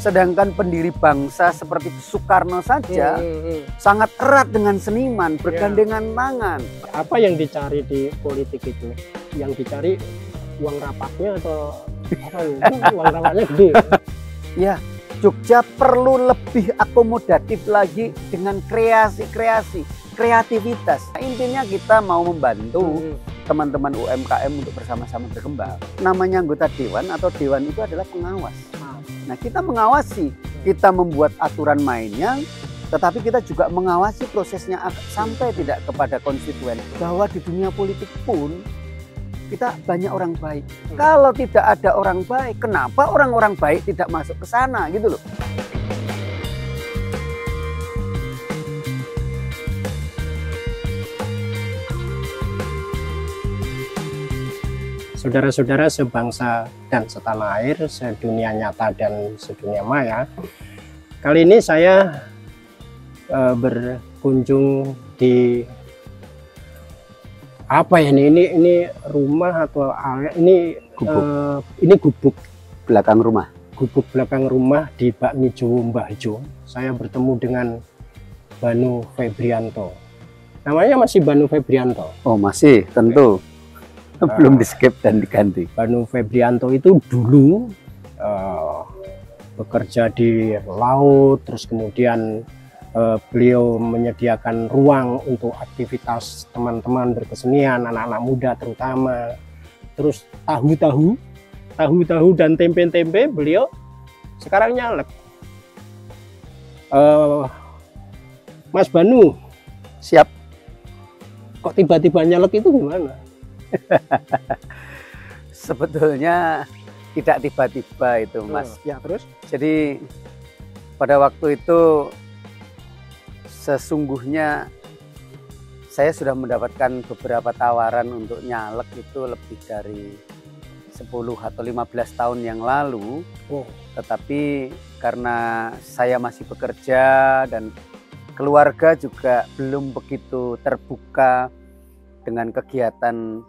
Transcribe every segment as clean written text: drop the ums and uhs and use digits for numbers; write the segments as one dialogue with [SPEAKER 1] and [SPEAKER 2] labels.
[SPEAKER 1] Sedangkan pendiri bangsa seperti Soekarno saja sangat erat dengan seniman, bergandengan tangan.
[SPEAKER 2] Apa yang dicari di politik itu? Yang dicari uang rapatnya atau apa? Uang rapatnya gede.
[SPEAKER 1] Ya, Jogja perlu lebih akomodatif lagi dengan kreasi-kreasi, kreativitas. Intinya kita mau membantu teman-teman UMKM untuk bersama-sama berkembang. Namanya anggota dewan atau dewan itu adalah pengawas. Nah, kita mengawasi, kita membuat aturan mainnya, tetapi kita juga mengawasi prosesnya sampai tidak kepada konstituen. Bahwa di dunia politik pun kita banyak orang baik. Kalau tidak ada orang baik, kenapa orang-orang baik tidak masuk ke sana gitu loh.
[SPEAKER 2] Saudara-saudara sebangsa dan setanah air, sedunia nyata dan sedunia maya. Kali ini saya berkunjung di apa ya ini rumah atau ini
[SPEAKER 1] Gubuk.
[SPEAKER 2] Ini gubuk
[SPEAKER 1] Belakang rumah.
[SPEAKER 2] Gubuk belakang rumah di Bakmi Jowo Mbah Jo. Saya bertemu dengan Banu Febrianto. Namanya masih Banu Febrianto.
[SPEAKER 1] Oh, masih, tentu. Belum di-skip dan diganti.
[SPEAKER 2] Banu Febrianto itu dulu bekerja di laut, terus kemudian beliau menyediakan ruang untuk aktivitas teman-teman berkesenian, anak-anak muda terutama. Terus tahu-tahu dan tempe-tempe beliau sekarang nyalek. Mas Banu,
[SPEAKER 1] Siap.
[SPEAKER 2] kok tiba-tiba nyalek itu gimana?
[SPEAKER 1] Sebetulnya tidak tiba-tiba itu, Mas.
[SPEAKER 2] Ya, terus?
[SPEAKER 1] Jadi pada waktu itu sesungguhnya saya sudah mendapatkan beberapa tawaran untuk nyalek itu lebih dari 10 atau 15 tahun yang lalu. Tetapi karena saya masih bekerja dan keluarga juga belum begitu terbuka dengan kegiatan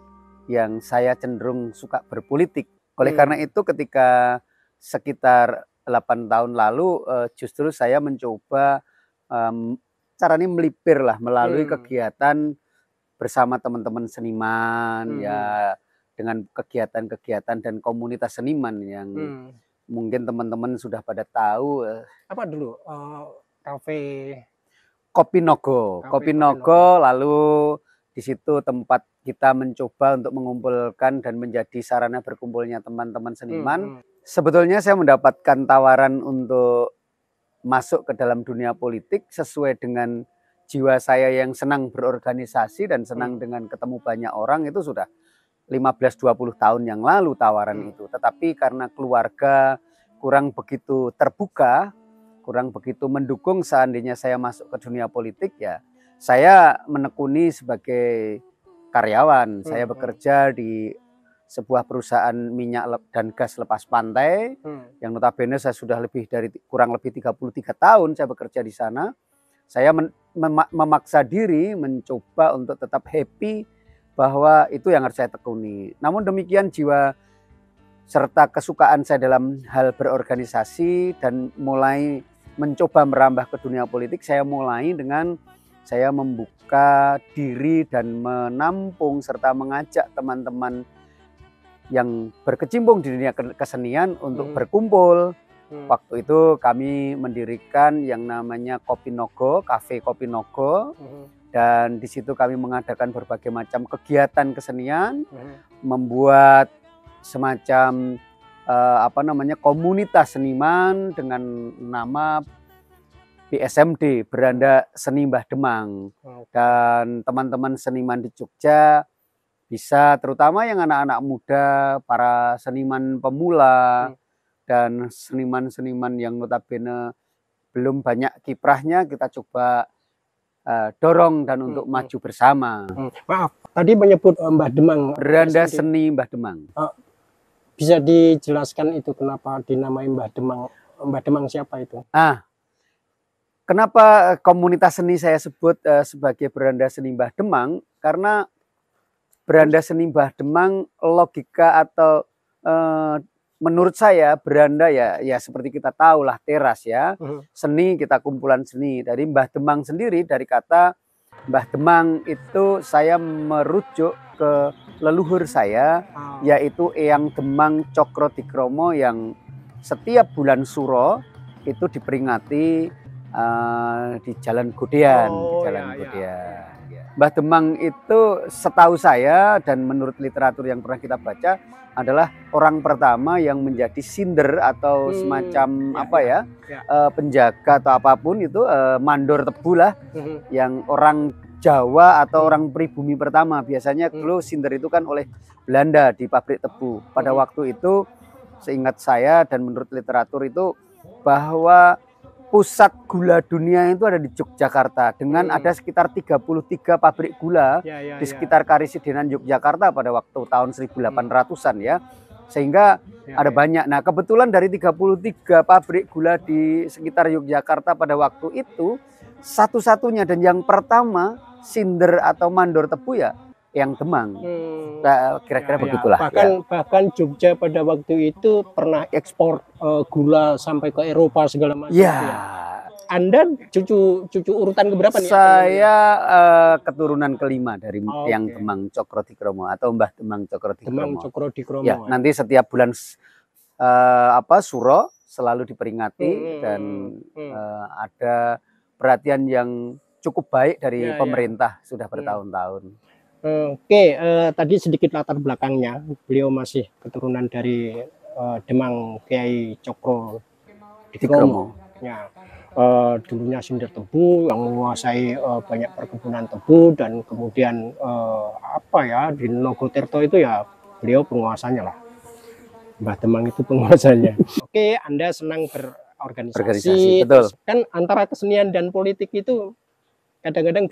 [SPEAKER 1] yang saya cenderung suka berpolitik. Oleh karena itu ketika sekitar 8 tahun lalu justru saya mencoba caranya melipir lah melalui kegiatan bersama teman-teman seniman ya, dengan kegiatan-kegiatan dan komunitas seniman yang mungkin teman-teman sudah pada tahu.
[SPEAKER 2] Apa dulu? Kafe
[SPEAKER 1] Kopi Nogo. Kopi Nogo, lalu di situ tempat kita mencoba untuk mengumpulkan dan menjadi sarana berkumpulnya teman-teman seniman. Sebetulnya saya mendapatkan tawaran untuk masuk ke dalam dunia politik sesuai dengan jiwa saya yang senang berorganisasi dan senang dengan ketemu banyak orang. Itu sudah 15-20 tahun yang lalu tawaran itu. Tetapi karena keluarga kurang begitu terbuka, kurang begitu mendukung seandainya saya masuk ke dunia politik, ya saya menekuni sebagai karyawan. Saya bekerja di sebuah perusahaan minyak dan gas lepas pantai yang notabene saya sudah kurang lebih 33 tahun saya bekerja di sana. Saya memaksa diri mencoba untuk tetap happy bahwa itu yang harus saya tekuni. Namun demikian jiwa serta kesukaan saya dalam hal berorganisasi dan mulai mencoba merambah ke dunia politik, saya mulai dengan saya membuka diri dan menampung serta mengajak teman-teman yang berkecimpung di dunia kesenian untuk berkumpul. Waktu itu kami mendirikan yang namanya Kopi Nogo, Cafe Kopi Nogo, dan di situ kami mengadakan berbagai macam kegiatan kesenian, membuat semacam komunitas seniman dengan nama BSMD, Beranda Seni Mbah Demang. Dan teman-teman seniman di Jogja bisa, terutama yang anak-anak muda, para seniman pemula dan seniman-seniman yang notabene belum banyak kiprahnya, kita coba dorong dan untuk maju bersama.
[SPEAKER 2] Maaf, tadi menyebut Mbah Demang.
[SPEAKER 1] Beranda Seni Mbah Demang.
[SPEAKER 2] Bisa dijelaskan itu kenapa dinamai Mbah Demang? Mbah Demang siapa itu?
[SPEAKER 1] Kenapa komunitas seni saya sebut sebagai Beranda Seni Mbah Demang? Karena Beranda Seni Mbah Demang logika atau menurut saya beranda ya seperti kita tahu lah teras ya. Seni, kita kumpulan seni. Dari Mbah Demang sendiri, dari kata Mbah Demang itu saya merujuk ke leluhur saya, yaitu Eyang Demang Cokrodikromo yang setiap bulan Suro itu diperingati di Jalan Godean, Godean. Mbah Demang itu setahu saya dan menurut literatur yang pernah kita baca adalah orang pertama yang menjadi sinder atau semacam penjaga atau apapun itu, mandor tebu lah, yang orang Jawa atau orang pribumi pertama. Biasanya dulu sinder itu kan oleh Belanda di pabrik tebu. Pada waktu itu seingat saya dan menurut literatur itu bahwa pusat gula dunia itu ada di Yogyakarta dengan ada sekitar 33 pabrik gula di sekitar Karisidenan Yogyakarta pada waktu tahun 1800-an ya. Sehingga ada banyak. Nah, kebetulan dari 33 pabrik gula di sekitar Yogyakarta pada waktu itu satu-satunya dan yang pertama sinder atau mandor tebu ya Eyang Demang. Kira-kira begitulah.
[SPEAKER 2] Bahkan Jogja pada waktu itu pernah ekspor gula sampai ke Eropa segala macam.
[SPEAKER 1] Ya.
[SPEAKER 2] Anda cucu urutan keberapa nih?
[SPEAKER 1] Saya keturunan kelima dari Eyang Demang Cokrodikromo atau Mbah Demang Cokrodikromo. Ya, nanti setiap bulan Suro selalu diperingati dan ada perhatian yang cukup baik dari pemerintah sudah bertahun-tahun.
[SPEAKER 2] Oke, tadi sedikit latar belakangnya. Beliau masih keturunan dari Demang Kiai Cokrodikromo. Ya, dulunya sinder tebu yang menguasai banyak perkebunan tebu dan kemudian di Nogotirto itu ya beliau penguasanya lah. Mbah Demang itu penguasanya. Oke, Anda senang berorganisasi.
[SPEAKER 1] Betul.
[SPEAKER 2] Kan antara kesenian dan politik itu kadang-kadang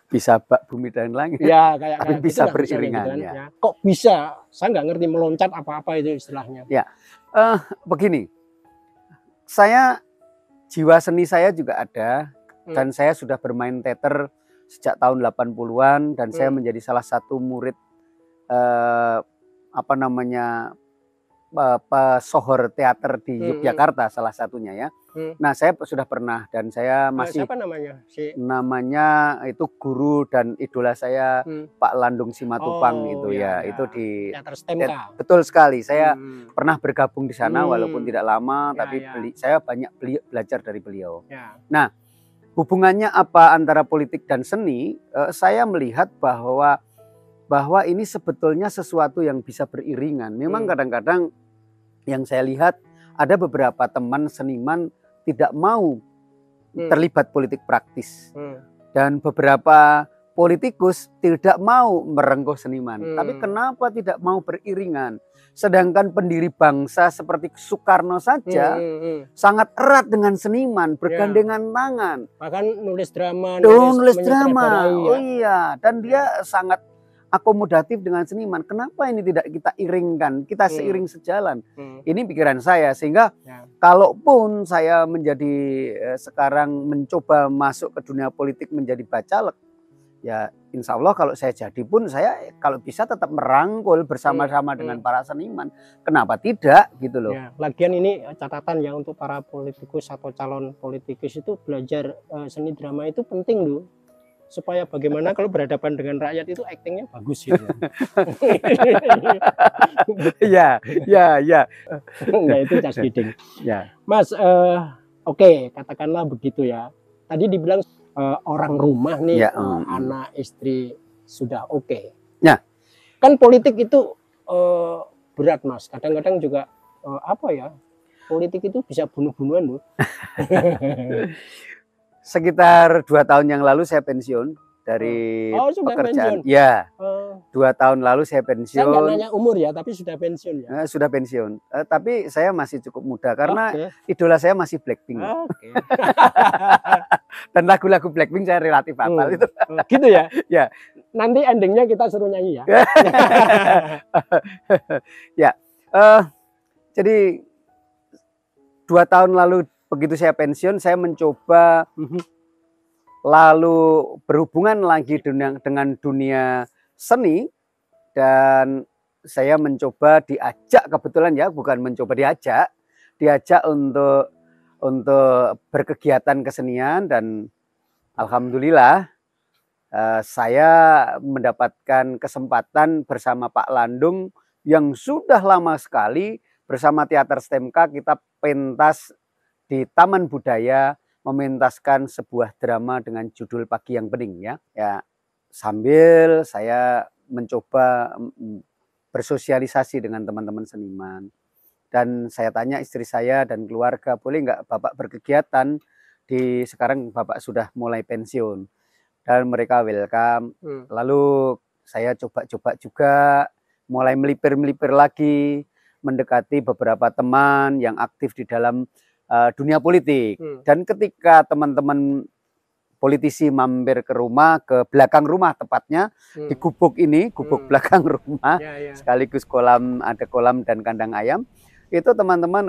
[SPEAKER 2] bisa
[SPEAKER 1] bak bumi dan langit.
[SPEAKER 2] Ya, kayak
[SPEAKER 1] bisa
[SPEAKER 2] gitu
[SPEAKER 1] beriringan
[SPEAKER 2] gitu kan,
[SPEAKER 1] ya.
[SPEAKER 2] Kok bisa? Saya nggak ngerti meloncat apa-apa itu istilahnya.
[SPEAKER 1] Ya, begini. Saya jiwa seni saya juga ada dan saya sudah bermain teater sejak tahun 80-an dan saya menjadi salah satu murid pesohor teater di Yogyakarta salah satunya ya. Nah, saya sudah pernah dan saya masih
[SPEAKER 2] siapa namanya?
[SPEAKER 1] Namanya itu guru dan idola saya Pak Landung Simatupang itu itu di
[SPEAKER 2] teater STMK.
[SPEAKER 1] Betul sekali. Saya pernah bergabung di sana walaupun tidak lama tapi saya banyak belajar dari beliau. Nah, hubungannya apa antara politik dan seni? Saya melihat bahwa ini sebetulnya sesuatu yang bisa beriringan. Memang kadang-kadang yang saya lihat ada beberapa teman seniman tidak mau terlibat politik praktis. Dan beberapa politikus tidak mau merengkuh seniman. Tapi kenapa tidak mau beriringan? Sedangkan pendiri bangsa seperti Soekarno saja sangat erat dengan seniman, bergandengan tangan.
[SPEAKER 2] Bahkan nulis drama.
[SPEAKER 1] Nulis drama. Oh iya, dan dia sangat akomodatif dengan seniman. Kenapa ini tidak kita iringkan, kita seiring sejalan? Ini pikiran saya, sehingga kalaupun saya menjadi sekarang mencoba masuk ke dunia politik menjadi bacalek, ya insya Allah kalau saya jadi pun saya kalau bisa tetap merangkul bersama-sama dengan para seniman. Kenapa tidak gitu loh.
[SPEAKER 2] Lagian ini catatan ya untuk para politikus atau calon politikus itu belajar seni drama itu penting loh. Supaya bagaimana kalau berhadapan dengan rakyat itu aktingnya bagus gitu.
[SPEAKER 1] Ya.
[SPEAKER 2] Nah, itu just kidding.
[SPEAKER 1] Ya.
[SPEAKER 2] Mas, oke, katakanlah begitu ya. Tadi dibilang orang rumah nih, anak istri sudah oke.
[SPEAKER 1] Ya.
[SPEAKER 2] Kan politik itu berat Mas. Kadang-kadang juga politik itu bisa bunuh-bunuhan loh.
[SPEAKER 1] Sekitar 2 tahun yang lalu saya pensiun dari pekerjaan.
[SPEAKER 2] Pensiun.
[SPEAKER 1] Ya, 2 tahun lalu saya pensiun.
[SPEAKER 2] Saya nggak nanya umur ya, tapi sudah pensiun ya.
[SPEAKER 1] Sudah pensiun, tapi saya masih cukup muda karena idola saya masih Blackpink. Dan lagu-lagu Blackpink saya relatif hafal itu.
[SPEAKER 2] Gitu ya?
[SPEAKER 1] Ya.
[SPEAKER 2] Nanti endingnya kita suruh nyanyi ya.
[SPEAKER 1] Ya, jadi 2 tahun lalu begitu saya pensiun, saya mencoba lalu berhubungan lagi dengan dunia seni dan saya mencoba diajak, kebetulan ya, bukan mencoba, diajak untuk berkegiatan kesenian, dan alhamdulillah saya mendapatkan kesempatan bersama Pak Landung yang sudah lama sekali bersama Teater STEMKA kita pentas di Taman Budaya, mementaskan sebuah drama dengan judul Pagi yang Bening ya. Ya, sambil saya mencoba bersosialisasi dengan teman-teman seniman. Dan saya tanya istri saya dan keluarga, boleh nggak Bapak berkegiatan sekarang Bapak sudah mulai pensiun. Dan mereka welcome. Lalu saya coba-coba juga mulai melipir-melipir lagi, mendekati beberapa teman yang aktif di dalam dunia politik. Dan ketika teman-teman politisi mampir ke rumah, ke belakang rumah tepatnya, di gubuk ini, gubuk belakang rumah, sekaligus ada kolam dan kandang ayam, itu teman-teman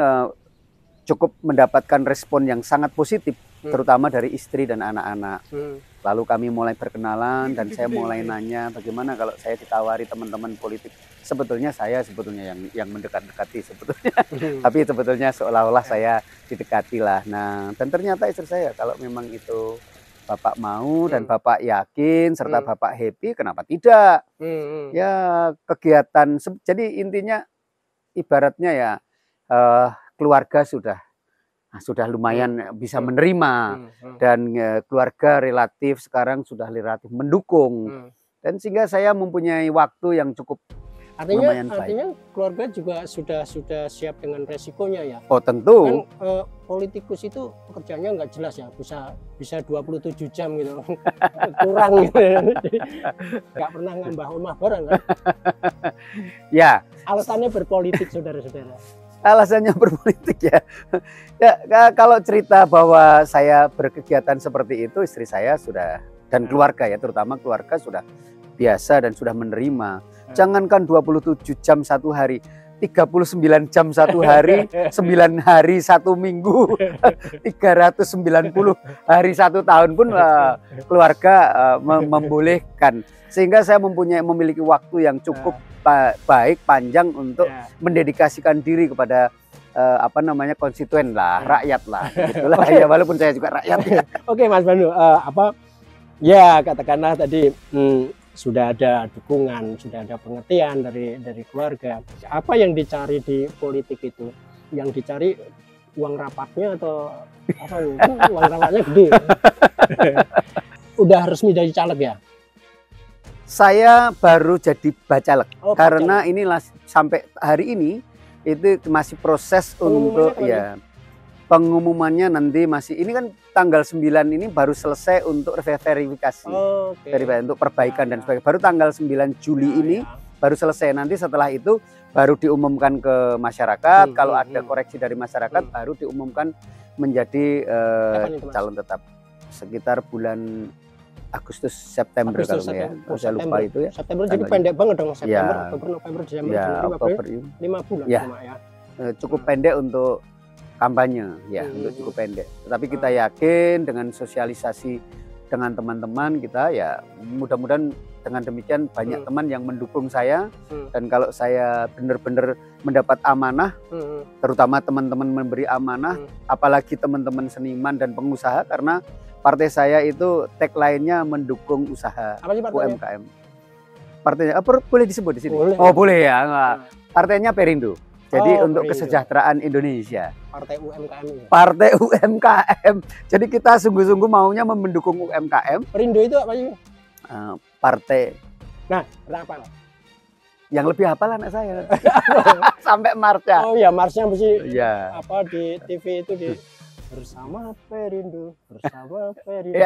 [SPEAKER 1] cukup mendapatkan respon yang sangat positif, terutama dari istri dan anak-anak. Lalu kami mulai berkenalan dan saya mulai nanya bagaimana kalau saya ditawari teman-teman politik. Sebetulnya saya yang mendekat-dekati sebetulnya. Tapi sebetulnya seolah-olah saya didekati lah. Nah, dan ternyata istri saya, kalau memang itu Bapak mau dan Bapak yakin serta Bapak happy, kenapa tidak? Ya, kegiatan. Jadi intinya ibaratnya ya keluarga sudah lumayan bisa menerima, dan keluarga relatif sekarang sudah relatif mendukung, dan sehingga saya mempunyai waktu yang cukup lumayan baik.
[SPEAKER 2] Artinya keluarga juga sudah siap dengan resikonya ya.
[SPEAKER 1] Oh tentu.
[SPEAKER 2] Kan politikus itu pekerjaannya nggak jelas ya, bisa 27 jam gitu, kurang gitu. Nggak pernah ngambah rumah bareng kan?
[SPEAKER 1] Ya.
[SPEAKER 2] Alasannya berpolitik, saudara-saudara.
[SPEAKER 1] Alasannya berpolitik ya. Ya, kalau cerita bahwa saya berkegiatan seperti itu, istri saya sudah, dan keluarga ya, terutama keluarga sudah biasa dan sudah menerima. Jangankan 27 jam satu hari, 39 jam satu hari, 9 hari satu minggu, 390 hari satu tahun pun keluarga membolehkan. Sehingga saya memiliki waktu yang cukup baik, panjang untuk mendedikasikan diri kepada konstituen lah, rakyat lah, gitulah. Ya, walaupun saya juga rakyat ya.
[SPEAKER 2] Oke Mas Banu, ya katakanlah tadi sudah ada dukungan, sudah ada pengertian dari keluarga. Apa yang dicari di politik itu? Yang dicari uang rapatnya atau apa? Uang rapatnya gede. Udah resmi jadi caleg ya?
[SPEAKER 1] Saya baru jadi bacalek, karena
[SPEAKER 2] bacalek.
[SPEAKER 1] inilah sampai hari ini itu masih proses untuk ya pengumumannya nanti masih, ini kan tanggal 9 ini baru selesai untuk verifikasi, untuk perbaikan dan sebagainya. Baru tanggal 9 Juli ini baru selesai. Nanti setelah itu baru diumumkan ke masyarakat. Kalau ada koreksi dari masyarakat baru diumumkan menjadi calon tetap sekitar bulan Agustus September kalau ya. Saya lupa itu ya.
[SPEAKER 2] September jadi pendek banget dong, September, Oktober, November, Desember, Januari, Februari, 5 bulan cuma ya.
[SPEAKER 1] Cukup pendek untuk kampanye ya, untuk cukup pendek. Tetapi kita yakin dengan sosialisasi dengan teman-teman kita ya, mudah-mudahan dengan demikian banyak teman yang mendukung saya, dan kalau saya benar-benar mendapat amanah, terutama teman-teman memberi amanah, apalagi teman-teman seniman dan pengusaha, karena partai saya itu tagline-nya mendukung usaha UMKM. Partainya boleh disebut di sini? Boleh. Oh boleh ya. Partainya Perindo. Jadi untuk kesejahteraan Indonesia.
[SPEAKER 2] Partai UMKM.
[SPEAKER 1] Partai UMKM. Jadi kita sungguh-sungguh maunya mendukung UMKM.
[SPEAKER 2] Perindo itu apa sih?
[SPEAKER 1] Partai.
[SPEAKER 2] Nah, kenapa?
[SPEAKER 1] Yang lebih hafal anak saya. Sampai marsnya.
[SPEAKER 2] Oh ya, marsnya mesti
[SPEAKER 1] ya.
[SPEAKER 2] Apa di TV itu di bersama Perindo, bersama Perindo.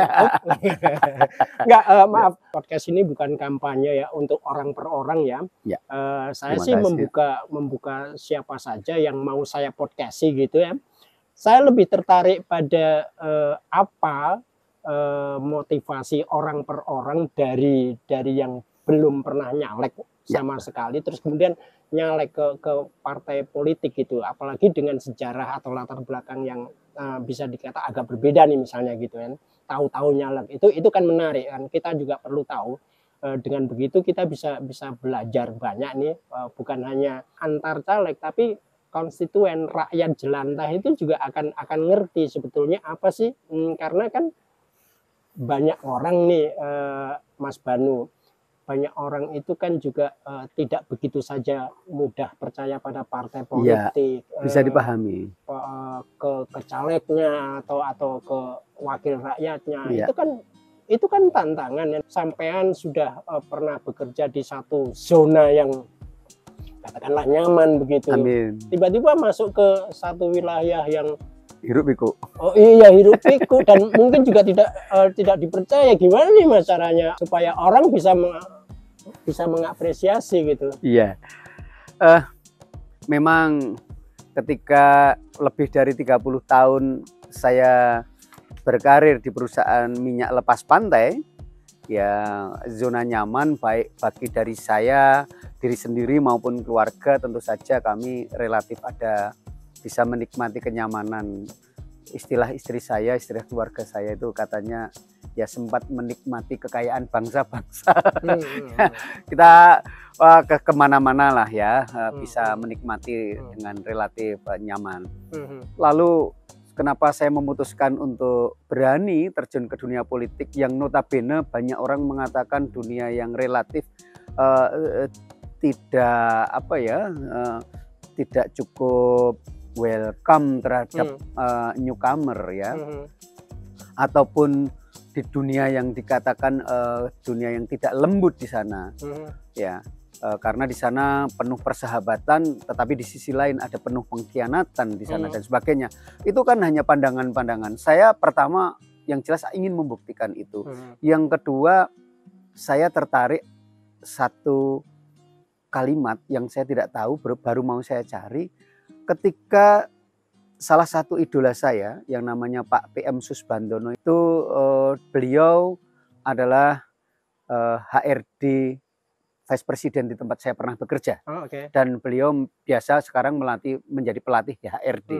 [SPEAKER 2] Enggak, maaf, podcast ini bukan kampanye ya untuk orang per orang ya. Saya sih membuka siapa saja yang mau saya podcasti gitu ya. Saya lebih tertarik pada motivasi orang per orang dari yang belum pernah nyalek sama sekali, terus kemudian nyalek ke partai politik gitu, apalagi dengan sejarah atau latar belakang yang bisa dikata agak berbeda nih misalnya gitu kan, tahu-tahu nyalek itu kan menarik kan, kita juga perlu tahu Dengan begitu kita bisa belajar banyak nih, bukan hanya antar caleg tapi konstituen rakyat jelantah itu juga akan ngerti sebetulnya apa sih, karena kan banyak orang nih, Mas Banu, banyak orang itu kan juga tidak begitu saja mudah percaya pada partai politik,
[SPEAKER 1] bisa dipahami,
[SPEAKER 2] ke calegnya atau ke wakil rakyatnya. Itu kan tantangan. Sampean sudah pernah bekerja di satu zona yang katakanlah nyaman begitu. Tiba-tiba masuk ke satu wilayah yang
[SPEAKER 1] hiruk pikuk.
[SPEAKER 2] Oh iya, hiruk pikuk, dan mungkin juga tidak dipercaya. Gimana nih mas caranya supaya orang bisa mengapresiasi gitu?
[SPEAKER 1] Iya, memang ketika lebih dari 30 tahun saya berkarir di perusahaan minyak lepas pantai, ya zona nyaman baik bagi dari saya, diri sendiri maupun keluarga, tentu saja kami relatif bisa menikmati kenyamanan. Istilah istri saya, istilah keluarga saya itu katanya ya sempat menikmati kekayaan bangsa-bangsa. Kita kemana-mana lah ya, bisa menikmati dengan relatif nyaman. Lalu kenapa saya memutuskan untuk berani terjun ke dunia politik yang notabene banyak orang mengatakan dunia yang relatif tidak cukup welcome terhadap newcomer ya, ataupun di dunia yang dikatakan dunia yang tidak lembut di sana ya. Karena di sana penuh persahabatan, tetapi di sisi lain ada penuh pengkhianatan di sana dan sebagainya. Itu kan hanya pandangan-pandangan. Saya pertama yang jelas ingin membuktikan itu. Yang kedua, saya tertarik satu kalimat yang saya tidak tahu, baru mau saya cari ketika salah satu idola saya yang namanya Pak PM Susbandono itu, beliau adalah HRD Vice Presiden di tempat saya pernah bekerja. Dan beliau biasa sekarang menjadi pelatih di HRD.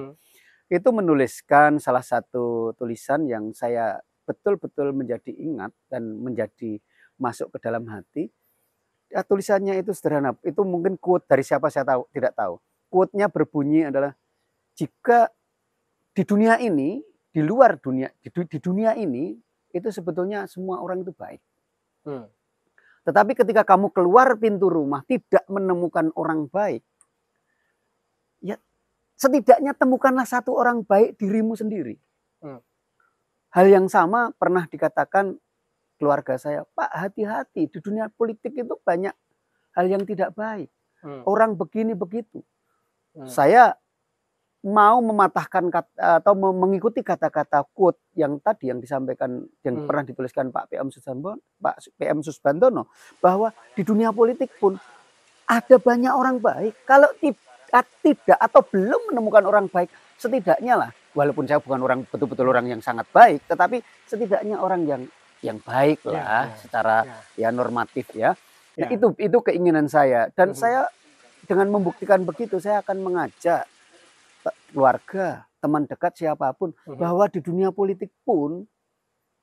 [SPEAKER 1] Itu menuliskan salah satu tulisan yang saya betul-betul menjadi ingat dan menjadi masuk ke dalam hati. Ya, tulisannya itu sederhana. Itu mungkin quote dari siapa saya tidak tahu. Quote-nya berbunyi adalah, jika di dunia ini, di luar dunia, di dunia ini itu sebetulnya semua orang itu baik. Tetapi ketika kamu keluar pintu rumah tidak menemukan orang baik, ya setidaknya temukanlah satu orang baik dirimu sendiri. Hal yang sama pernah dikatakan keluarga saya, Pak, hati-hati, di dunia politik itu banyak hal yang tidak baik. Orang begini begitu. Saya mau mematahkan atau mengikuti kata-kata quote yang tadi yang disampaikan, yang pernah dituliskan Pak PM Susbandono, bahwa di dunia politik pun ada banyak orang baik. Kalau tidak atau belum menemukan orang baik, setidaknya lah, walaupun saya bukan orang betul-betul orang yang sangat baik, tetapi setidaknya orang yang baik lah secara ya normatif ya. Nah, itu keinginan saya, dan saya dengan membuktikan begitu, saya akan mengajak keluarga, teman dekat, siapapun, bahwa di dunia politik pun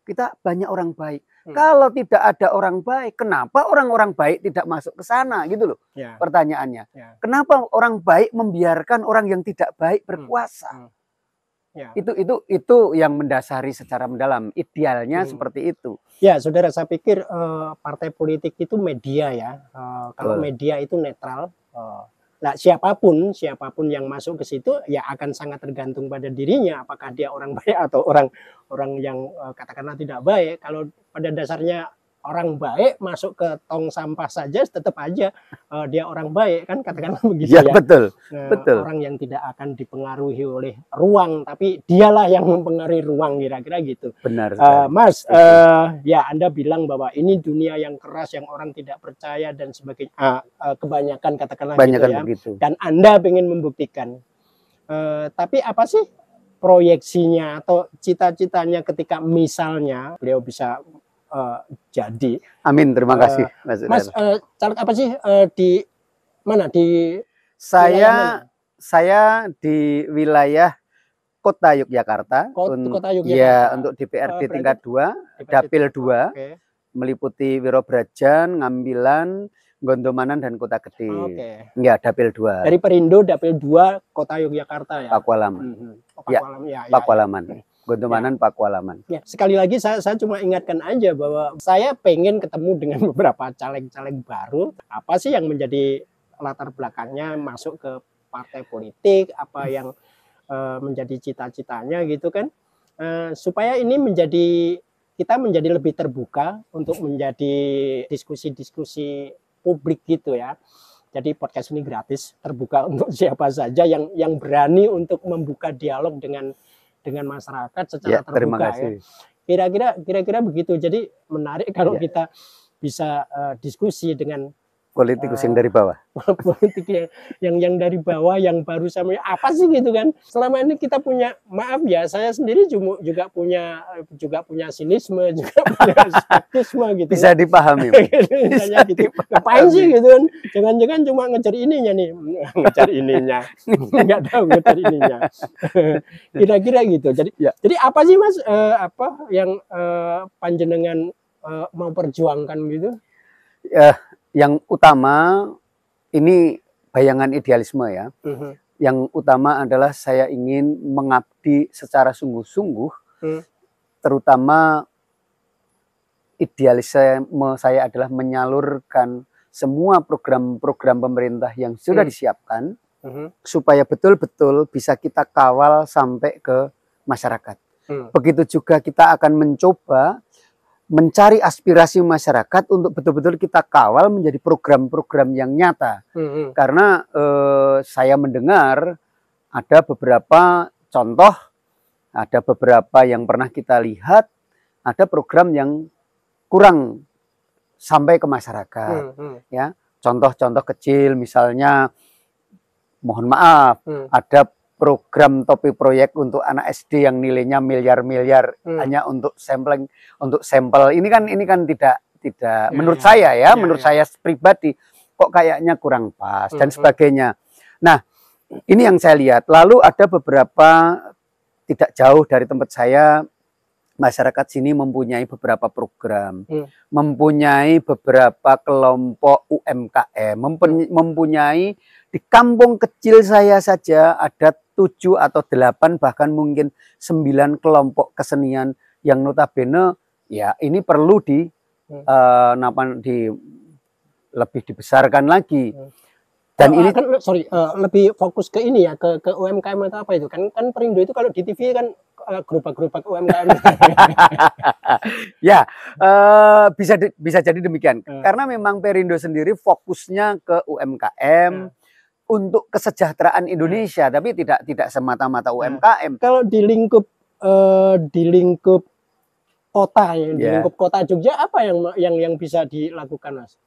[SPEAKER 1] kita banyak orang baik. Kalau tidak ada orang baik, kenapa orang-orang baik tidak masuk ke sana gitu loh. Pertanyaannya. Kenapa orang baik membiarkan orang yang tidak baik berkuasa? Itu yang mendasari secara mendalam. Idealnya seperti itu.
[SPEAKER 2] Ya, saudara, saya pikir partai politik itu media ya. Kalau media itu netral. Nah, siapapun yang masuk ke situ ya akan sangat tergantung pada dirinya, apakah dia orang baik atau orang yang katakanlah tidak baik. Kalau pada dasarnya orang baik masuk ke tong sampah saja tetap aja dia orang baik, kan, katakanlah begitu ya.
[SPEAKER 1] Betul.
[SPEAKER 2] Orang yang tidak akan dipengaruhi oleh ruang, tapi dialah yang mempengaruhi ruang, kira-kira gitu.
[SPEAKER 1] Benar.
[SPEAKER 2] Mas, ya Anda bilang bahwa ini dunia yang keras, yang orang tidak percaya dan sebagainya. Kebanyakan katakanlah gitu ya. Begitu. Dan Anda ingin membuktikan. Tapi apa sih proyeksinya atau cita-citanya ketika misalnya beliau bisa jadi?
[SPEAKER 1] Amin, terima kasih
[SPEAKER 2] Mas. Caleg apa sih di mana, di
[SPEAKER 1] saya di wilayah Kota Yogyakarta,
[SPEAKER 2] Kota Yogyakarta.
[SPEAKER 1] Ya, untuk DPRD tingkat 2, Dapil 2. meliputi Wirobrajan, Ngambilan, Gondomanan dan Kota Gede.
[SPEAKER 2] Oke.
[SPEAKER 1] Ya, Dapil 2.
[SPEAKER 2] Dari Perindo Dapil 2 Kota Yogyakarta ya.
[SPEAKER 1] Pakualaman.
[SPEAKER 2] Oh,
[SPEAKER 1] Ya,
[SPEAKER 2] Pakualaman ya.
[SPEAKER 1] Pakualaman. Gondomanan, Pakualaman.
[SPEAKER 2] Ya, sekali lagi saya cuma ingatkan aja bahwa saya pengen ketemu dengan beberapa caleg-caleg baru. Apa sih yang menjadi latar belakangnya masuk ke partai politik, apa yang menjadi cita-citanya gitu kan. Supaya ini kita menjadi lebih terbuka untuk menjadi diskusi-diskusi publik gitu ya. Jadi podcast ini gratis, terbuka untuk siapa saja yang berani untuk membuka dialog dengan masyarakat secara terbuka.
[SPEAKER 1] Terima kasih.
[SPEAKER 2] Ya. Kira-kira begitu. Jadi menarik kalau
[SPEAKER 1] Ya.
[SPEAKER 2] kita bisa diskusi dengan
[SPEAKER 1] Politikus yang dari bawah.
[SPEAKER 2] politik yang dari bawah, yang baru sama apa sih gitu kan. Selama ini kita punya, maaf ya, saya sendiri juga punya sinisme, juga punya skeptisme gitu.
[SPEAKER 1] Bisa dipahami.
[SPEAKER 2] Misalnya gitu. Ngapain sih gitu kan? Jangan-jangan cuma ngejar ininya nih, ngejar ininya, nggak tahu ngejar ininya. Kira-kira gitu. Jadi apa sih Mas, apa yang panjenengan mau perjuangkan gitu?
[SPEAKER 1] Yang utama ini bayangan idealisme ya. Yang utama adalah saya ingin mengabdi secara sungguh-sungguh, terutama idealisme saya adalah menyalurkan semua program-program pemerintah yang sudah disiapkan supaya betul-betul bisa kita kawal sampai ke masyarakat. Begitu juga kita akan mencoba mencari aspirasi masyarakat untuk betul-betul kita kawal menjadi program-program yang nyata. Karena saya mendengar ada beberapa contoh, ada beberapa yang pernah kita lihat, ada program yang kurang sampai ke masyarakat. Ya, contoh-contoh kecil misalnya, mohon maaf, ada program topi proyek untuk anak SD yang nilainya miliar-miliar hanya untuk sampling, untuk sampel. Ini kan tidak menurut saya ya, menurut saya pribadi kok kayaknya kurang pas dan sebagainya. Nah, ini yang saya lihat. Lalu ada beberapa tidak jauh dari tempat saya, masyarakat sini mempunyai beberapa program, mempunyai beberapa kelompok UMKM, mempunyai di kampung kecil saya saja ada 7 atau 8 bahkan mungkin 9 kelompok kesenian yang notabene ya ini perlu lebih dibesarkan lagi. Dan ini
[SPEAKER 2] kan lebih fokus ke ini ya, ke UMKM atau apa itu kan Perindo itu kalau di TV kan gerobak-gerobak UMKM.
[SPEAKER 1] Ya, bisa jadi demikian. Karena memang Perindo sendiri fokusnya ke UMKM untuk kesejahteraan Indonesia, tapi tidak semata-mata UMKM.
[SPEAKER 2] Kalau di lingkup kota ya, di lingkup kota Jogja apa yang bisa dilakukan, Mas?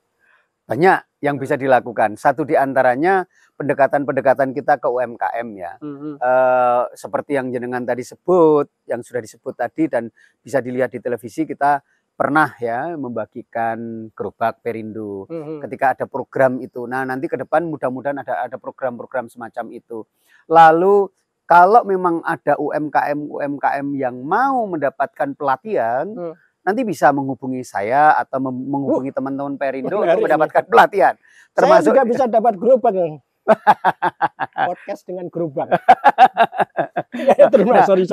[SPEAKER 1] Banyak yang bisa dilakukan. Satu di antaranya pendekatan-pendekatan kita ke UMKM ya. Seperti yang jenengan tadi sebut, yang sudah disebut tadi dan bisa dilihat di televisi, kita pernah ya membagikan gerobak Perindo ketika ada program itu. Nah, nanti ke depan mudah-mudahan ada program-program semacam itu. Lalu kalau memang ada UMKM yang mau mendapatkan pelatihan, nanti bisa menghubungi saya atau menghubungi teman-teman Perindo untuk mendapatkan pelatihan.
[SPEAKER 2] Termasuk saya juga bisa dapat gerobak. Podcast dengan gerobak. Sorry.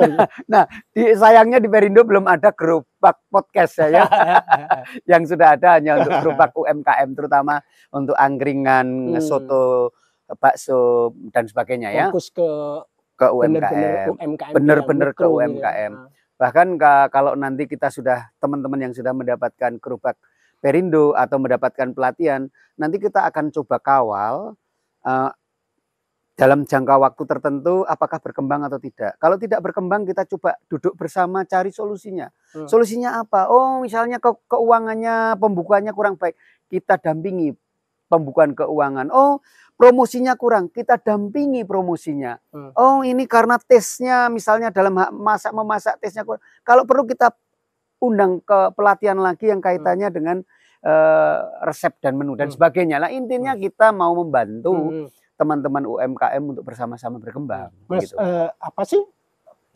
[SPEAKER 1] Nah, sayangnya di Perindo belum ada gerobak podcast saya. Yang sudah ada hanya untuk gerobak UMKM, terutama untuk angkringan, soto, bakso dan sebagainya ya.
[SPEAKER 2] Fokus
[SPEAKER 1] ke UMKM. Benar-benar ke UMKM. Ya. Bahkan kalau nanti kita sudah, teman-teman yang sudah mendapatkan gerobak Perindo atau mendapatkan pelatihan, nanti kita akan coba kawal dalam jangka waktu tertentu apakah berkembang atau tidak. Kalau tidak berkembang, kita coba duduk bersama cari solusinya. Solusinya apa? Oh, misalnya keuangannya, pembukuannya kurang baik, kita dampingi pembukuan keuangan. Oh, promosinya kurang, kita dampingi promosinya. Oh, ini karena tesnya misalnya dalam memasak tesnya kurang. Kalau perlu kita undang ke pelatihan lagi yang kaitannya dengan resep dan menu dan sebagainya. Nah, intinya kita mau membantu teman-teman UMKM untuk bersama-sama berkembang.
[SPEAKER 2] Mas,
[SPEAKER 1] gitu.
[SPEAKER 2] Apa sih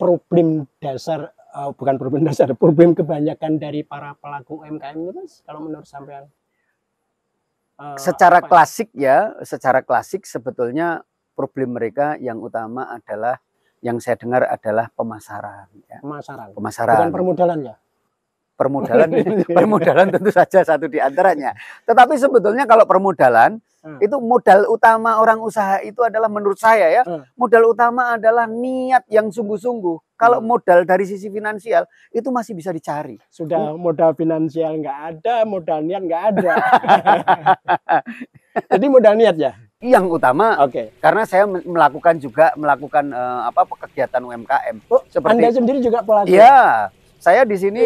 [SPEAKER 2] problem dasar bukan problem dasar, problem kebanyakan dari para pelaku UMKM itu Mas, kalau menurut sampean?
[SPEAKER 1] Secara klasik ya, secara klasik sebetulnya problem mereka yang utama adalah, yang saya dengar adalah pemasaran. Ya.
[SPEAKER 2] Pemasaran.
[SPEAKER 1] Pemasaran.
[SPEAKER 2] Bukan permodalan ya?
[SPEAKER 1] Permodalan, permodalan tentu saja satu di antaranya. Tetapi sebetulnya kalau permodalan, itu modal utama orang usaha itu adalah menurut saya ya, modal utama adalah niat yang sungguh-sungguh. Kalau modal dari sisi finansial itu masih bisa dicari.
[SPEAKER 2] Sudah modal finansial nggak ada, modal niat nggak ada. Jadi modal niat ya?
[SPEAKER 1] Yang utama, karena saya melakukan kegiatan UMKM.
[SPEAKER 2] Seperti Anda sendiri juga pelaku?
[SPEAKER 1] Iya. Saya di sini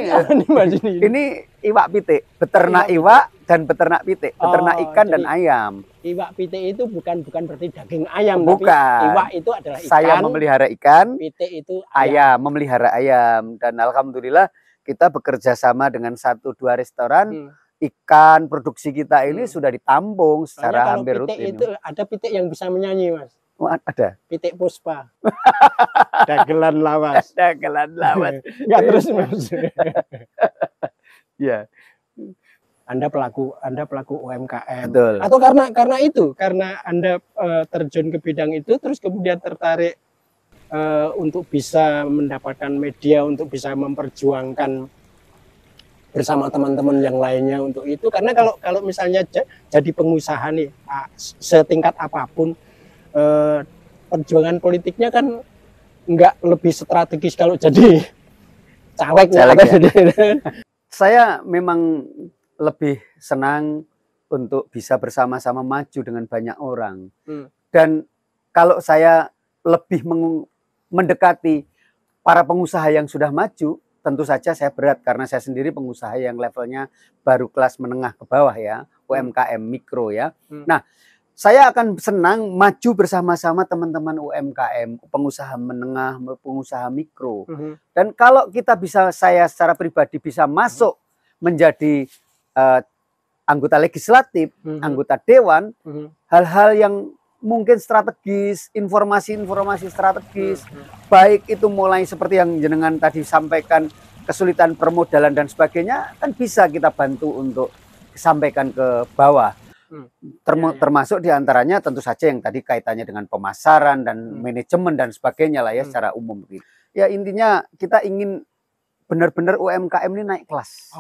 [SPEAKER 1] ini iwak pitik, beternak iwak dan beternak pitik, beternak ikan dan ayam.
[SPEAKER 2] Iwak pitik itu bukan berarti daging ayam,
[SPEAKER 1] bukan.
[SPEAKER 2] Tapi iwak itu adalah ikan.
[SPEAKER 1] Saya memelihara ikan,
[SPEAKER 2] pitik itu
[SPEAKER 1] ayam, memelihara ayam, dan alhamdulillah kita bekerja sama dengan 1-2 restoran. Ikan produksi kita ini sudah ditampung secara hampir rutin.
[SPEAKER 2] Itu ada pitik yang bisa menyanyi, Mas.
[SPEAKER 1] Oh, ada.
[SPEAKER 2] Pitik Puspa. Dagelan lawas.
[SPEAKER 1] Dagelan lawas.
[SPEAKER 2] Enggak terus Mas.
[SPEAKER 1] Ya.
[SPEAKER 2] Anda pelaku UMKM.
[SPEAKER 1] Betul.
[SPEAKER 2] Atau karena Anda terjun ke bidang itu terus kemudian tertarik untuk bisa mendapatkan media untuk bisa memperjuangkan bersama teman-teman yang lainnya untuk itu, karena kalau misalnya jadi pengusaha nih setingkat apapun, perjuangan politiknya kan nggak lebih strategis kalau jadi caleg ya.
[SPEAKER 1] Saya memang lebih senang untuk bisa bersama-sama maju dengan banyak orang. Dan kalau saya lebih mendekati para pengusaha yang sudah maju, tentu saja saya berat karena saya sendiri pengusaha yang levelnya baru kelas menengah ke bawah ya, UMKM mikro ya. Nah, saya akan senang maju bersama-sama teman-teman UMKM, pengusaha menengah, pengusaha mikro. Dan kalau kita bisa, saya secara pribadi bisa masuk menjadi anggota legislatif, anggota dewan, hal-hal yang mungkin strategis, informasi-informasi strategis, baik itu mulai seperti yang jenengan tadi sampaikan, kesulitan permodalan dan sebagainya, kan bisa kita bantu untuk sampaikan ke bawah. Termasuk diantaranya tentu saja yang tadi kaitannya dengan pemasaran dan manajemen dan sebagainya lah ya secara umum. Ya intinya kita ingin benar-benar UMKM ini naik kelas.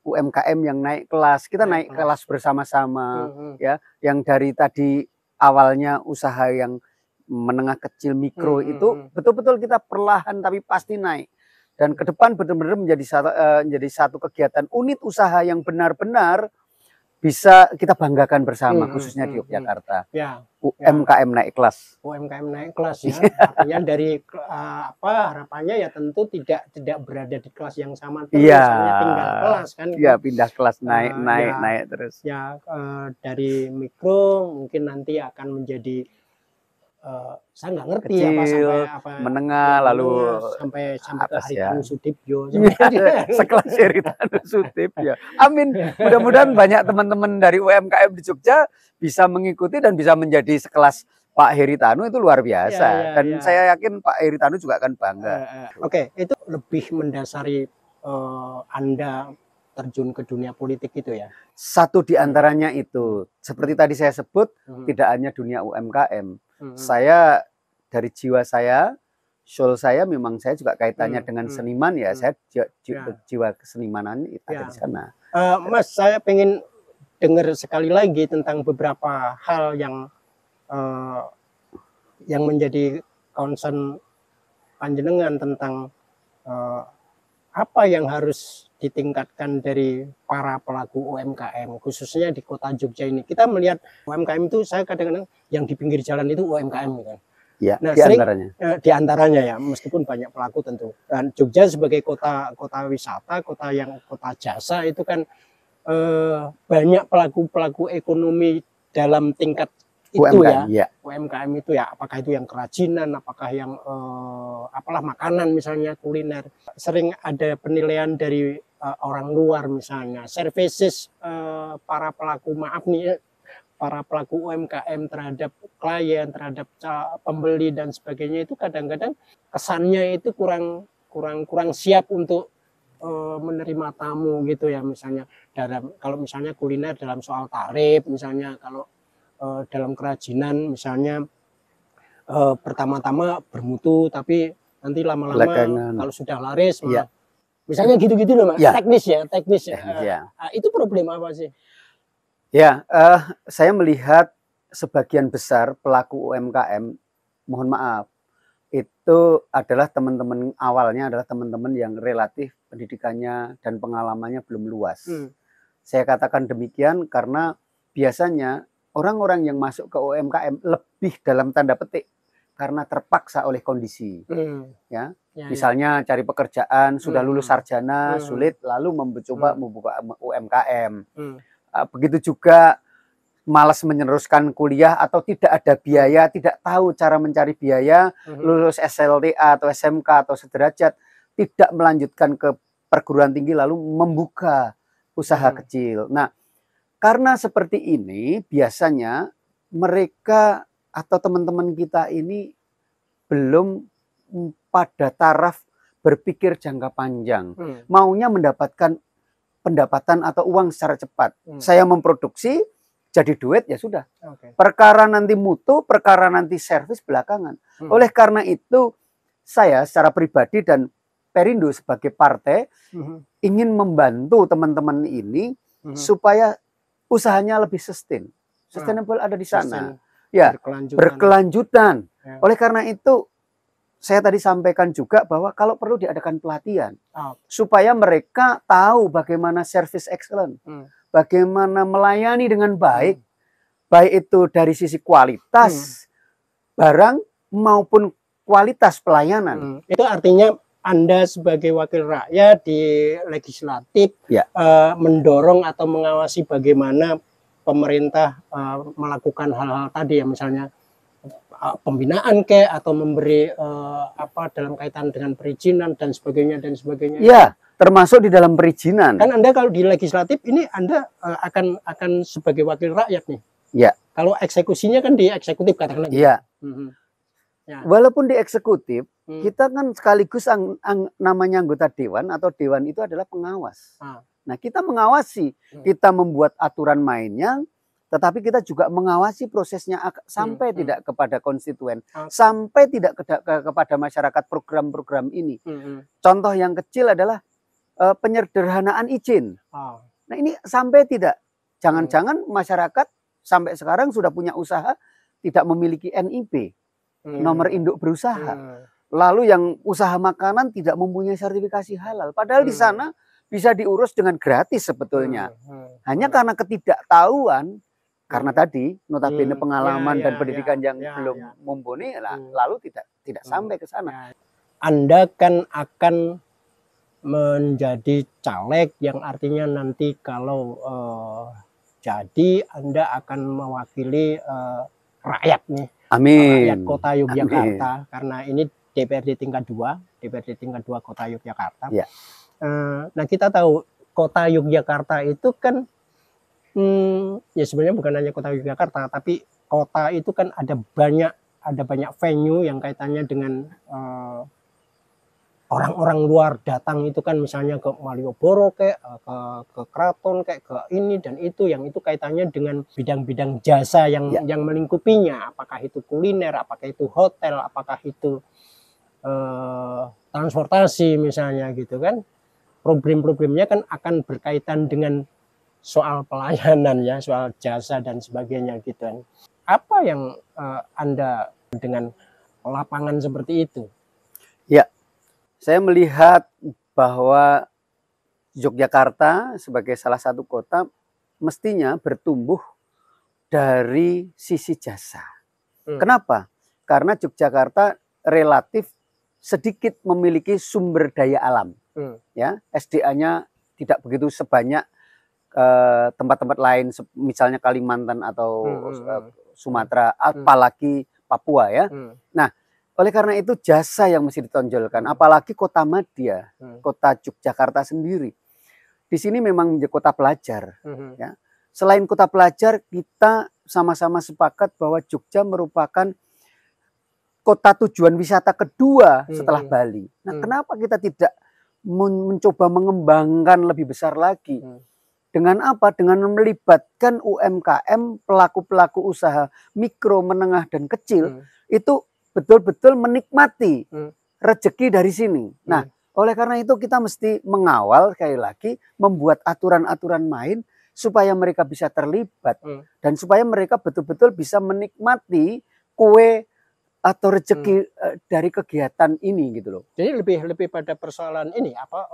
[SPEAKER 1] UMKM yang naik kelas, kita naik kelas bersama-sama ya, yang dari tadi awalnya usaha yang menengah kecil mikro itu betul-betul kita perlahan tapi pasti naik, dan ke depan benar-benar menjadi satu kegiatan unit usaha yang benar-benar bisa kita banggakan bersama, khususnya di Yogyakarta. UMKM naik kelas.
[SPEAKER 2] UMKM naik kelas ya. Artinya dari harapannya ya tentu tidak berada di kelas yang sama terus, pindah kelas kan.
[SPEAKER 1] Iya, pindah kelas, naik terus.
[SPEAKER 2] Ya dari mikro mungkin nanti akan menjadi saya nggak ngerti
[SPEAKER 1] kecil,
[SPEAKER 2] apa
[SPEAKER 1] menengah, lalu
[SPEAKER 2] sampai ke Haritanu Sudibyo.
[SPEAKER 1] Sekelas Haritanu Sudibyo. Amin. Mudah-mudahan banyak teman-teman dari UMKM di Jogja bisa mengikuti dan bisa menjadi sekelas Pak Haritanu, itu luar biasa. Dan saya yakin Pak Haritanu juga akan bangga.
[SPEAKER 2] Oke, itu lebih mendasari Anda terjun ke dunia politik itu ya?
[SPEAKER 1] Satu di antaranya itu, seperti tadi saya sebut, tidak hanya dunia UMKM. Saya dari jiwa saya, soul saya memang saya juga kaitannya dengan seniman ya. Saya jiwa kesenimanan itu ada di sana.
[SPEAKER 2] Mas, saya pengen dengar sekali lagi tentang beberapa hal yang menjadi concern panjenengan tentang apa yang harus ditingkatkan dari para pelaku UMKM, khususnya di kota Jogja ini. Kita melihat UMKM itu, saya kadang-kadang yang di pinggir jalan itu UMKM kan.
[SPEAKER 1] Ya,
[SPEAKER 2] nah,
[SPEAKER 1] di
[SPEAKER 2] antaranya ya, meskipun banyak pelaku tentu. Dan Jogja sebagai kota wisata, kota jasa itu kan banyak pelaku ekonomi dalam tingkat itu UMKM, ya. UMKM itu ya, apakah itu yang kerajinan, apakah yang makanan misalnya, kuliner. Sering ada penilaian dari orang luar misalnya, services para pelaku UMKM terhadap klien, terhadap pembeli dan sebagainya itu kadang-kadang kesannya itu kurang kurang siap untuk menerima tamu gitu ya, misalnya kalau misalnya kuliner dalam soal tarif, misalnya kalau dalam kerajinan misalnya pertama-tama bermutu, tapi nanti lama-lama kalau sudah laris
[SPEAKER 1] ya.
[SPEAKER 2] Misalnya gitu-gitu loh, Mas.
[SPEAKER 1] Ya.
[SPEAKER 2] Teknis ya.
[SPEAKER 1] Ya.
[SPEAKER 2] Itu problem apa sih?
[SPEAKER 1] Ya, saya melihat sebagian besar pelaku UMKM, mohon maaf, itu adalah teman-teman awalnya adalah teman-teman yang relatif pendidikannya dan pengalamannya belum luas. Saya katakan demikian karena biasanya orang-orang yang masuk ke UMKM lebih dalam tanda petik karena terpaksa oleh kondisi. Ya, misalnya cari pekerjaan, sudah lulus sarjana, sulit, lalu mencoba membuka UMKM. Begitu juga malas meneruskan kuliah atau tidak ada biaya, tidak tahu cara mencari biaya, lulus SLTA atau SMK atau sederajat, tidak melanjutkan ke perguruan tinggi lalu membuka usaha kecil. Nah, karena seperti ini biasanya mereka atau teman-teman kita ini belum pada taraf berpikir jangka panjang, maunya mendapatkan pendapatan atau uang secara cepat. Saya memproduksi, jadi duit ya sudah. Perkara nanti mutu, perkara nanti servis belakangan. Oleh karena itu, saya secara pribadi dan Perindo sebagai partai ingin membantu teman-teman ini supaya usahanya lebih sustainable ada di sana. Ya, berkelanjutan. Ya. Oleh karena itu, saya tadi sampaikan juga bahwa kalau perlu diadakan pelatihan supaya mereka tahu bagaimana service excellent, bagaimana melayani dengan baik, baik itu dari sisi kualitas barang maupun kualitas pelayanan.
[SPEAKER 2] Itu artinya Anda sebagai wakil rakyat di legislatif mendorong atau mengawasi bagaimana pemerintah melakukan hal-hal tadi ya, misalnya pembinaan atau memberi apa dalam kaitan dengan perizinan dan sebagainya dan sebagainya.
[SPEAKER 1] Ya, termasuk di dalam perizinan.
[SPEAKER 2] Kan Anda kalau di legislatif ini Anda akan sebagai wakil rakyat nih.
[SPEAKER 1] Ya.
[SPEAKER 2] Kalau eksekusinya kan di eksekutif katakanlah.
[SPEAKER 1] Iya. Ya. Walaupun di eksekutif, kita kan sekaligus namanya anggota dewan atau dewan itu adalah pengawas. Nah, kita mengawasi, kita membuat aturan mainnya, tetapi kita juga mengawasi prosesnya sampai tidak kepada konstituen, sampai tidak kepada masyarakat program-program ini. Contoh yang kecil adalah penyederhanaan izin. Nah, ini sampai tidak. Jangan-jangan masyarakat sampai sekarang sudah punya usaha tidak memiliki NIB, nomor induk berusaha. Lalu yang usaha makanan tidak mempunyai sertifikasi halal. Padahal di sana bisa diurus dengan gratis sebetulnya. Hanya karena ketidaktahuan, karena tadi notabene pengalaman dan pendidikan yang belum mumpuni, lalu tidak sampai ke sana.
[SPEAKER 2] Anda kan akan menjadi caleg yang artinya nanti kalau jadi Anda akan mewakili rakyat nih.
[SPEAKER 1] Amin.
[SPEAKER 2] Rakyat Kota Yogyakarta. Amin. Karena ini DPRD tingkat 2 Kota Yogyakarta. Ya. Nah, kita tahu Kota Yogyakarta itu kan ya sebenarnya bukan hanya Kota Yogyakarta, tapi kota itu kan ada banyak venue yang kaitannya dengan orang-orang luar datang itu kan, misalnya ke Malioboro ke Keraton ke ini dan itu, yang itu kaitannya dengan bidang-bidang jasa yang melingkupinya, apakah itu kuliner, apakah itu hotel, apakah itu transportasi misalnya gitu kan. Problem-problemnya kan akan berkaitan dengan soal pelayanan ya, soal jasa dan sebagainya gitu kan. Apa yang Anda dengan lapangan seperti itu?
[SPEAKER 1] Ya, saya melihat bahwa Yogyakarta sebagai salah satu kota mestinya bertumbuh dari sisi jasa. Kenapa? Karena Yogyakarta relatif sedikit memiliki sumber daya alam. Ya, SDA-nya tidak begitu sebanyak tempat-tempat lain, misalnya Kalimantan atau Sumatera, apalagi Papua ya. Nah, oleh karena itu jasa yang mesti ditonjolkan, apalagi kota madya, kota Yogyakarta sendiri. Di sini memang menjadi kota pelajar. Ya. Selain kota pelajar, kita sama-sama sepakat bahwa Jogja merupakan kota tujuan wisata kedua setelah Bali. Nah, kenapa kita tidak mencoba mengembangkan lebih besar lagi? Dengan apa? Dengan melibatkan UMKM, pelaku-pelaku usaha mikro, menengah, dan kecil, itu betul-betul menikmati rezeki dari sini. Nah, oleh karena itu kita mesti mengawal, sekali lagi, membuat aturan-aturan main supaya mereka bisa terlibat dan supaya mereka betul-betul bisa menikmati kue atau rezeki dari kegiatan ini gitu loh.
[SPEAKER 2] Jadi lebih pada persoalan ini apa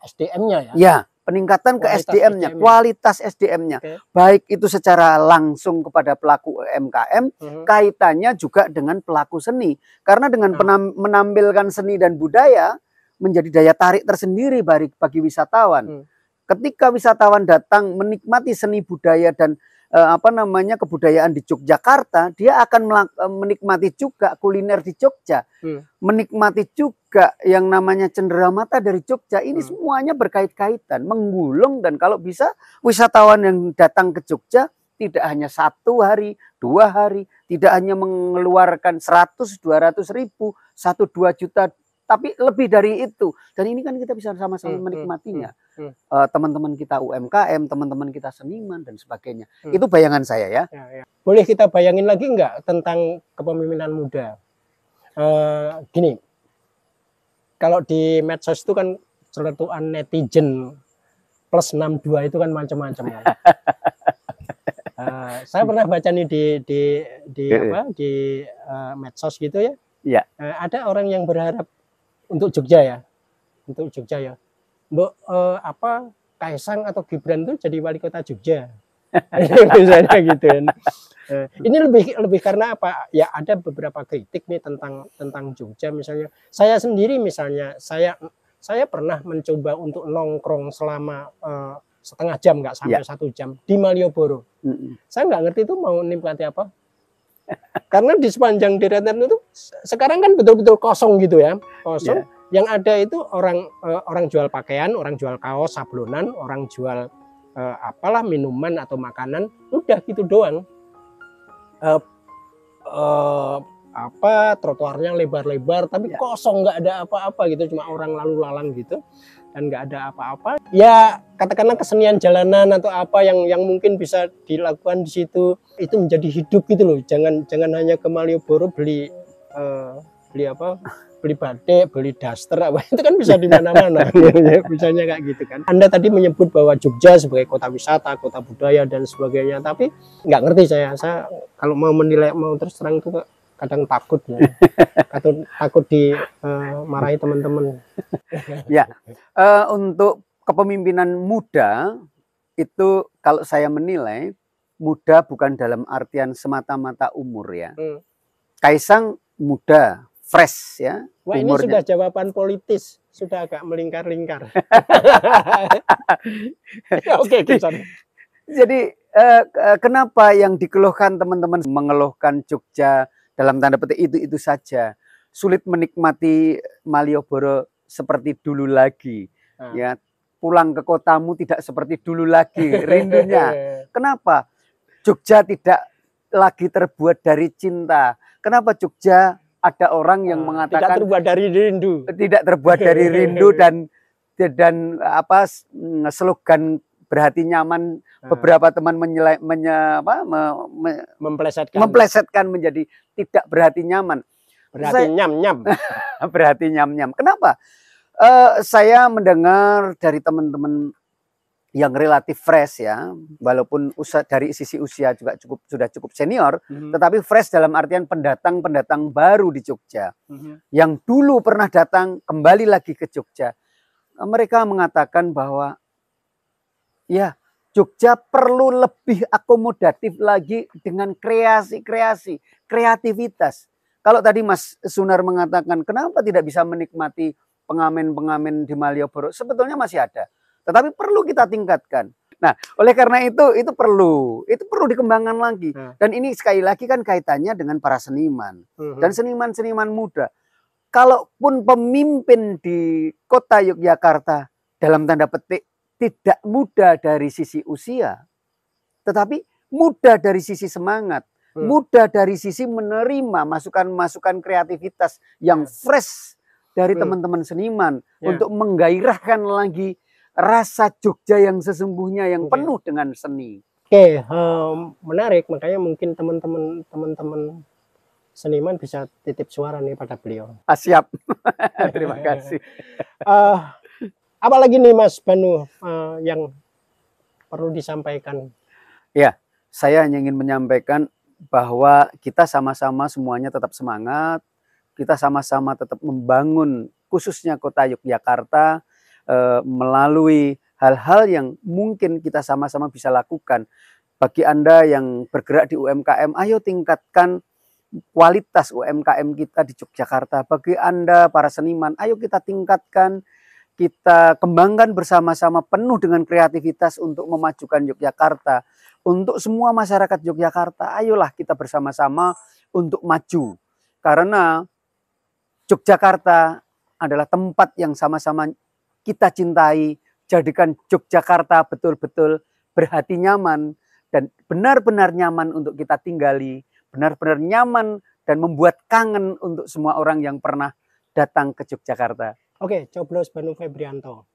[SPEAKER 2] SDM-nya ya?
[SPEAKER 1] Ya, peningkatan ke SDM-nya, kualitas SDM-nya. Baik itu secara langsung kepada pelaku UMKM, kaitannya juga dengan pelaku seni. Karena dengan menampilkan seni dan budaya menjadi daya tarik tersendiri bagi wisatawan. Ketika wisatawan datang menikmati seni budaya dan kebudayaan di Yogyakarta, dia akan menikmati juga kuliner di Jogja, menikmati juga yang namanya cenderamata dari Jogja. Ini semuanya berkait-kaitan, menggulung, dan kalau bisa wisatawan yang datang ke Jogja tidak hanya 1 hari, 2 hari, tidak hanya mengeluarkan 100-200 ribu, 1-2 juta, tapi lebih dari itu. Dan ini kan kita bisa sama-sama menikmatinya. Teman-teman kita UMKM, teman-teman kita seniman dan sebagainya. Itu bayangan saya ya.
[SPEAKER 2] Boleh kita bayangin lagi nggak tentang kepemimpinan muda? Gini, kalau di medsos itu kan celetukan netizen plus 62 itu kan macam-macam ya. Saya pernah baca nih di medsos gitu ya.
[SPEAKER 1] Iya.
[SPEAKER 2] Ada orang yang berharap untuk Jogja ya, Mbok Kaisang atau Gibran tuh jadi wali kota Jogja, misalnya gitu. Ini lebih karena apa? Ya ada beberapa kritik nih tentang Jogja misalnya. Saya sendiri misalnya, saya pernah mencoba untuk nongkrong selama setengah jam, nggak sampai 1 jam di Malioboro. Saya nggak ngerti itu mau nikmati apa. Karena di sepanjang deretan itu sekarang kan betul-betul kosong gitu ya, kosong. Yang ada itu orang jual pakaian, orang jual kaos, sablonan, orang jual apalah minuman atau makanan, udah gitu doang. Trotoarnya lebar-lebar tapi kosong, nggak ada apa-apa gitu, cuma orang lalu lalang gitu dan nggak ada apa-apa. Ya katakanlah kesenian jalanan atau apa yang mungkin bisa dilakukan di situ itu menjadi hidup gitu loh. Jangan hanya ke Malioboro beli batik, beli daster apa itu kan bisa di mana-mana. Misalnya kayak gitu kan. Anda tadi menyebut bahwa Jogja sebagai kota wisata, kota budaya dan sebagainya, tapi nggak ngerti saya kalau mau menilai, mau terus terang itu kadang takut ya. takut dimarahi teman-teman.
[SPEAKER 1] Ya, untuk kepemimpinan muda itu kalau saya menilai muda bukan dalam artian semata-mata umur ya. Kaisang muda, fresh ya.
[SPEAKER 2] Wah, umurnya. Ini sudah jawaban politis, sudah agak melingkar-lingkar. Oke,
[SPEAKER 1] jadi kenapa yang dikeluhkan teman-teman mengeluhkan Jogja dalam tanda petik itu saja, sulit menikmati Malioboro seperti dulu lagi, ya, pulang ke kotamu tidak seperti dulu lagi rindunya. Kenapa? Jogja tidak lagi terbuat dari cinta. Kenapa Jogja ada orang yang mengatakan
[SPEAKER 2] tidak terbuat dari rindu,
[SPEAKER 1] tidak terbuat dari rindu dan slogan berhati nyaman. Beberapa teman memplesetkan menjadi tidak berhati nyaman.
[SPEAKER 2] Berhati nyam-nyam.
[SPEAKER 1] Berhati nyam-nyam. Kenapa? Saya mendengar dari teman-teman yang relatif fresh ya, walaupun dari sisi usia juga sudah cukup senior, tetapi fresh dalam artian pendatang baru di Jogja, yang dulu pernah datang kembali lagi ke Jogja. Mereka mengatakan bahwa ya, Jogja perlu lebih akomodatif lagi dengan kreativitas. Kalau tadi Mas Sunar mengatakan kenapa tidak bisa menikmati pengamen-pengamen di Malioboro, sebetulnya masih ada. Tetapi perlu kita tingkatkan. Nah, oleh karena itu perlu dikembangkan lagi. Dan ini sekali lagi kan kaitannya dengan para seniman dan seniman-seniman muda. Kalaupun pemimpin di kota Yogyakarta dalam tanda petik tidak muda dari sisi usia, tetapi muda dari sisi semangat, mudah dari sisi menerima masukan-masukan kreativitas yang fresh dari teman-teman seniman untuk menggairahkan lagi rasa Jogja yang sesungguhnya yang penuh dengan seni.
[SPEAKER 2] Oke, menarik. Makanya mungkin teman-teman seniman bisa titip suara nih pada beliau.
[SPEAKER 1] Siap. Terima kasih.
[SPEAKER 2] Apalagi nih Mas Banu yang perlu disampaikan?
[SPEAKER 1] Ya, saya hanya ingin menyampaikan bahwa kita sama-sama semuanya tetap semangat, kita sama-sama tetap membangun khususnya kota Yogyakarta melalui hal-hal yang mungkin kita sama-sama bisa lakukan. Bagi Anda yang bergerak di UMKM, ayo tingkatkan kualitas UMKM kita di Yogyakarta. Bagi Anda para seniman, ayo kita tingkatkan, kita kembangkan bersama-sama penuh dengan kreativitas untuk memajukan Yogyakarta. Untuk semua masyarakat Yogyakarta, ayolah kita bersama-sama untuk maju. Karena Yogyakarta adalah tempat yang sama-sama kita cintai. Jadikan Yogyakarta betul-betul berhati nyaman dan benar-benar nyaman untuk kita tinggali, benar-benar nyaman dan membuat kangen untuk semua orang yang pernah datang ke Yogyakarta.
[SPEAKER 2] Oke, coblos Banu Febrianto.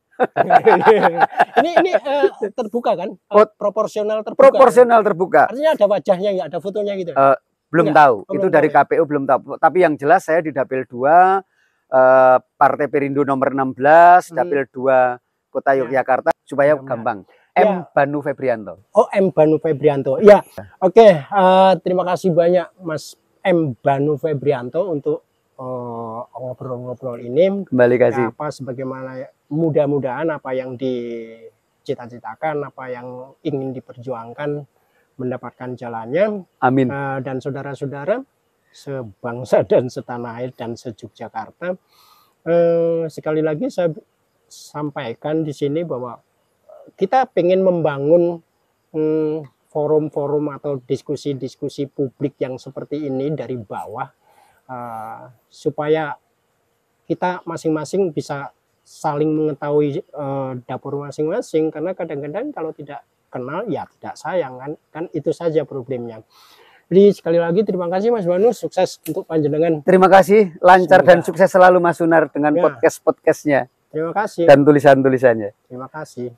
[SPEAKER 2] ini terbuka kan? Proporsional terbuka.
[SPEAKER 1] Proporsional terbuka.
[SPEAKER 2] Artinya ada wajahnya ya, ada fotonya gitu.
[SPEAKER 1] Belum tahu. Itu dari KPU belum tahu. Tapi yang jelas saya di Dapil 2 Partai Perindo nomor 16, Dapil 2 Kota Yogyakarta, supaya gampang. M. Banu Febrianto.
[SPEAKER 2] Oh, M. Banu Febrianto. Ya, oke. Terima kasih banyak Mas M. Banu Febrianto untuk ngobrol-ngobrol ini.
[SPEAKER 1] Kembali kasih.
[SPEAKER 2] Sebagaimana mudah-mudahan apa yang dicita-citakan, apa yang ingin diperjuangkan mendapatkan jalannya.
[SPEAKER 1] Amin.
[SPEAKER 2] Dan saudara-saudara sebangsa dan setanah air dan se-Yogyakarta, sekali lagi saya sampaikan di sini bahwa kita ingin membangun forum-forum atau diskusi-diskusi publik yang seperti ini dari bawah, supaya kita masing-masing bisa saling mengetahui dapur masing-masing, karena kadang-kadang kalau tidak kenal ya tidak sayang kan itu saja problemnya. Jadi sekali lagi terima kasih Mas Banu, sukses untuk panjenengan.
[SPEAKER 1] Terima kasih, lancar dan sukses selalu Mas Sunar dengan podcast-podcastnya.
[SPEAKER 2] Terima kasih.
[SPEAKER 1] Dan tulisan-tulisannya.
[SPEAKER 2] Terima kasih.